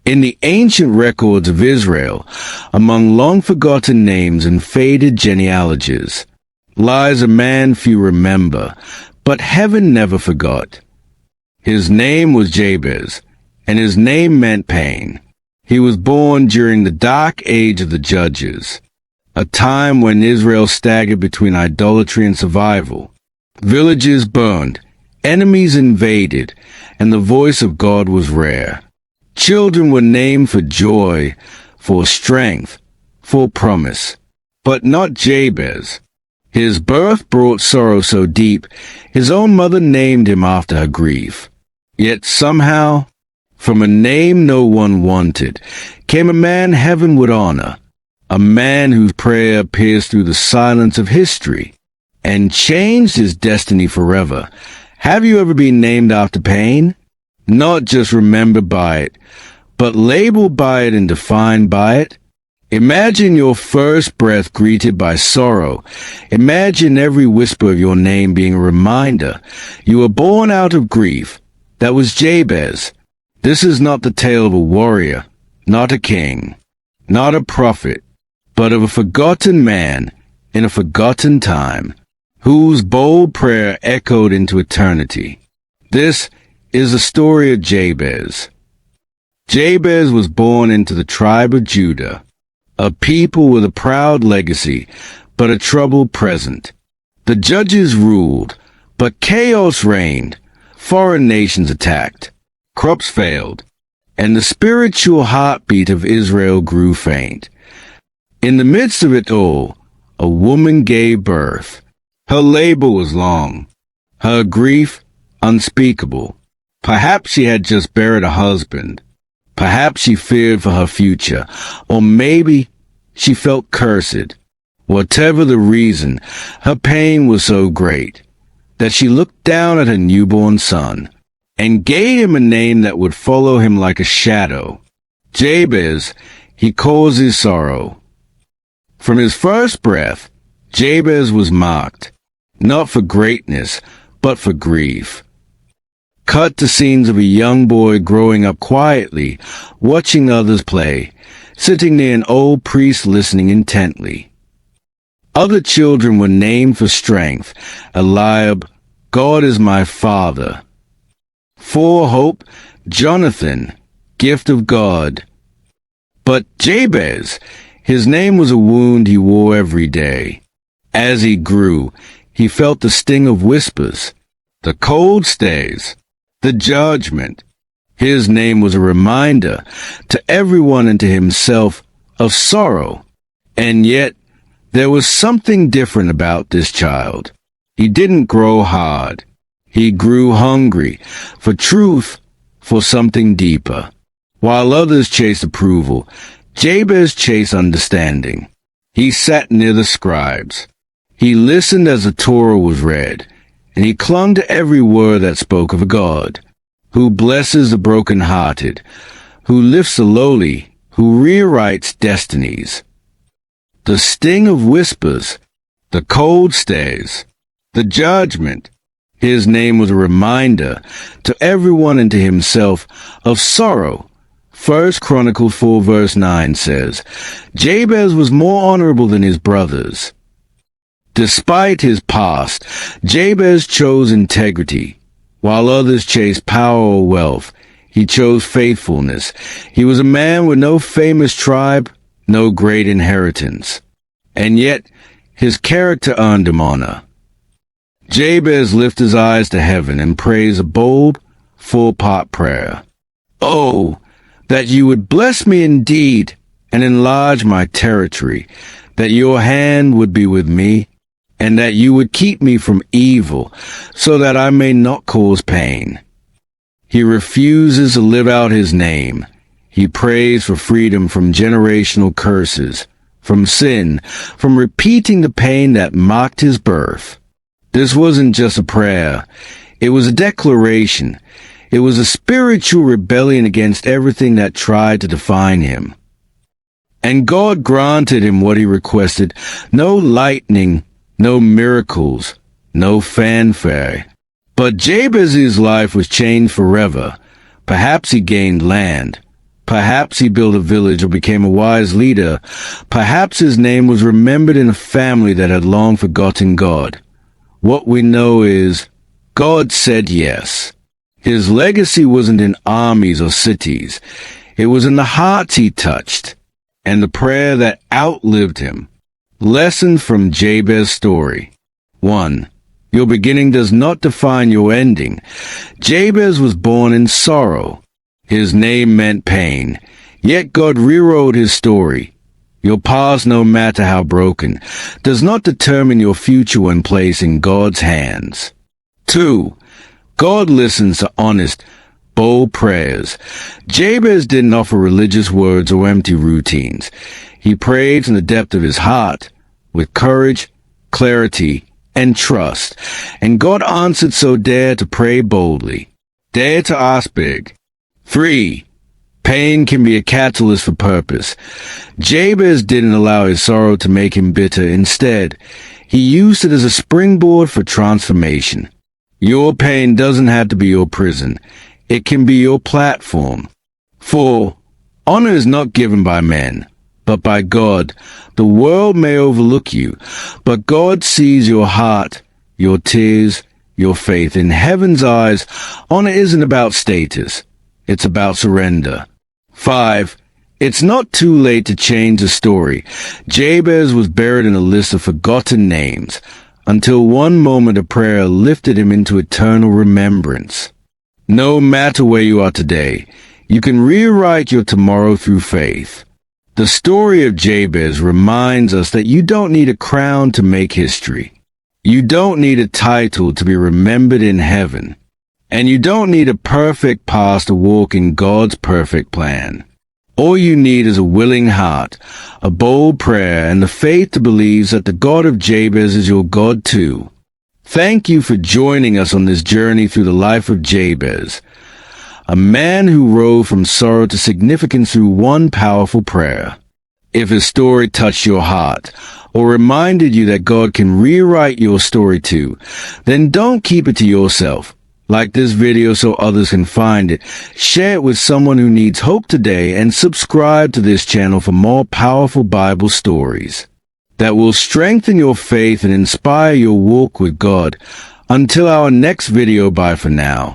In the ancient records of Israel, among long-forgotten names and faded genealogies, lies a man few remember, but heaven never forgot. His name was Jabez, and his name meant pain. He was born during the dark age of the Judges, a time when Israel staggered between idolatry and survival. Villages burned, enemies invaded, and the voice of God was rare. Children were named for joy, for strength, for promise, but not Jabez. His birth brought sorrow so deep, his own mother named him after her grief. Yet somehow, from a name no one wanted, came a man heaven would honor, a man whose prayer pierced through the silence of history and changed his destiny forever. Have you ever been named after pain? Not just remembered by it, but labeled by it and defined by it? Imagine your first breath greeted by sorrow. Imagine every whisper of your name being a reminder you were born out of grief. That was Jabez. This is not the tale of a warrior, not a king, not a prophet, but of a forgotten man in a forgotten time, whose bold prayer echoed into eternity. This is the story of Jabez. Jabez was born into the tribe of Judah, a people with a proud legacy, but a troubled present. The judges ruled, but chaos reigned. Foreign nations attacked. Crops failed, and the spiritual heartbeat of Israel grew faint. In the midst of it all, a woman gave birth. Her labor was long, her grief unspeakable. Perhaps she had just buried a husband. Perhaps she feared for her future, or maybe she felt cursed. Whatever the reason, her pain was so great that she looked down at her newborn son and gave him a name that would follow him like a shadow. Jabez, he causes sorrow. From his first breath, Jabez was marked, not for greatness, but for grief. Cut to scenes of a young boy growing up quietly, watching others play, sitting near an old priest listening intently. Other children were named for strength. Eliab, God is my father. For hope, Jonathan, gift of God. But Jabez, his name was a wound he wore every day. As he grew, he felt the sting of whispers, the cold stays, the judgment. His name was a reminder to everyone and to himself of sorrow. And yet, there was something different about this child. He didn't grow hard. He grew hungry for truth, for something deeper. While others chased approval, Jabez chased understanding. He sat near the scribes. He listened as the Torah was read, and he clung to every word that spoke of a God who blesses the brokenhearted, who lifts the lowly, who rewrites destinies. The sting of whispers, the cold stays, the judgment. His name was a reminder to everyone and to himself of sorrow. 1 Chronicles 4 verse 9 says, Jabez was more honorable than his brothers. Despite his past, Jabez chose integrity. While others chased power or wealth, he chose faithfulness. He was a man with no famous tribe, no great inheritance. And yet, his character earned him honor. Jabez lifted his eyes to heaven and prays a bold, full-part prayer. Oh, that you would bless me indeed and enlarge my territory, that your hand would be with me, and that you would keep me from evil, so that I may not cause pain. He refuses to live out his name. He prays for freedom from generational curses, from sin, from repeating the pain that marked his birth. This wasn't just a prayer. It was a declaration. It was a spiritual rebellion against everything that tried to define him. And God granted him what he requested. No lightning, no miracles, no fanfare. But Jabez's life was changed forever. Perhaps he gained land, Perhaps he built a village or became a wise leader. Perhaps his name was remembered in a family that had long forgotten God. What we know is, God said yes. His legacy wasn't in armies or cities. It was in the hearts he touched, and the prayer that outlived him. Lesson from Jabez's story. 1. Your beginning does not define your ending. Jabez was born in sorrow. His name meant pain. Yet God rewrote his story. Your past, no matter how broken, does not determine your future when placed in God's hands. 2. God listens to honest, bold prayers. Jabez didn't offer religious words or empty routines. He prayed from the depth of his heart, with courage, clarity, and trust. And God answered, so dare to pray boldly. Dare to ask big. 3. Pain can be a catalyst for purpose. Jabez didn't allow his sorrow to make him bitter. Instead, he used it as a springboard for transformation. Your pain doesn't have to be your prison. It can be your platform. 4. Honor is not given by men, but by God. The world may overlook you, but God sees your heart, your tears, your faith. In heaven's eyes, honor isn't about status. It's about surrender. 5. It's not too late to change the story. Jabez was buried in a list of forgotten names until one moment of prayer lifted him into eternal remembrance. No matter where you are today, you can rewrite your tomorrow through faith. The story of Jabez reminds us that you don't need a crown to make history. You don't need a title to be remembered in heaven. And you don't need a perfect past to walk in God's perfect plan. All you need is a willing heart, a bold prayer, and the faith to believe that the God of Jabez is your God too. Thank you for joining us on this journey through the life of Jabez, a man who rose from sorrow to significance through one powerful prayer. If his story touched your heart, or reminded you that God can rewrite your story too, then don't keep it to yourself. Like this video so others can find it, share it with someone who needs hope today, and subscribe to this channel for more powerful Bible stories that will strengthen your faith and inspire your walk with God. Until our next video, bye for now.